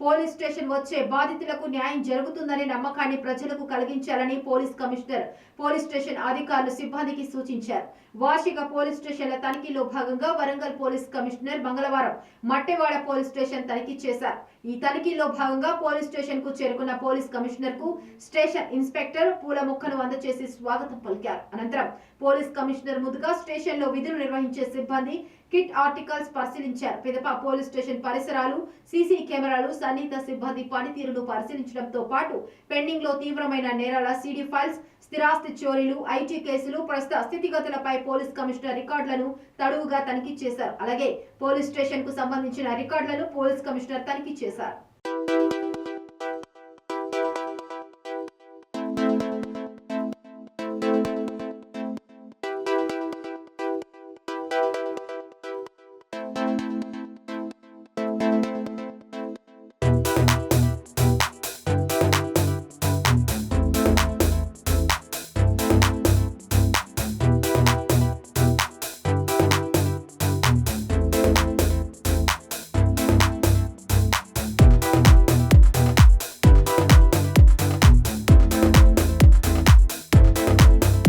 Police station వచ్చే బాధితులకు న్యాయం జరుగుతుందనే నమ్మకాన్ని ప్రజలకు కలిగించాలని పోలీస్ కమిషనర్ పోలీస్ స్టేషన్ అధికారులు సిబ్బందికి సూచించారు. వార్షిక పోలీస్ స్టేషన్ల తనిఖీలో భాగంగా వరంగల్ పోలీస్ కమిషనర్ మంగళవారం మట్టెవాడ పోలీస్ స్టేషన్ తనిఖీ చేశారు. ఈ తనిఖీలో భాగంగా పోలీస్ స్టేషన్ కు చేరుకున్న పోలీస్ కమిషనర్ కు స్టేషన్ ఇన్స్పెక్టర్ పూల మొక్కను అందజేసి స్వాగతం పలికారు. అనంతరం పోలీస్ కమిషనర్ ముందుగా స్టేషన్ లో విధులు నిర్వహించే సిబ్బంది కిట్ ఆర్టికల్స్ పరిశీలించారు. పిదప పోలీస్ స్టేషన్ పరిసరాలు, సీసీ కెమెరాలు, సన్నిహిత సిబ్బంది పనితీరును పరిశీలించడంతో పాటు పెండింగ్ లో తీవ్రమైన నేరాల సీడీ ఫైల్స్, స్థిరాస్తి చోరీలు, ఐటీ కేసులు, ప్రస్తుత స్థితిగతులపై పోలీస్ కమిషనర్ రికార్డులను తడువుగా తనిఖీ చేశారు. అలాగే పోలీస్ స్టేషన్ కు సంబంధించిన రికార్డులను పోలీస్ కమిషనర్ తనిఖీ చేశారు.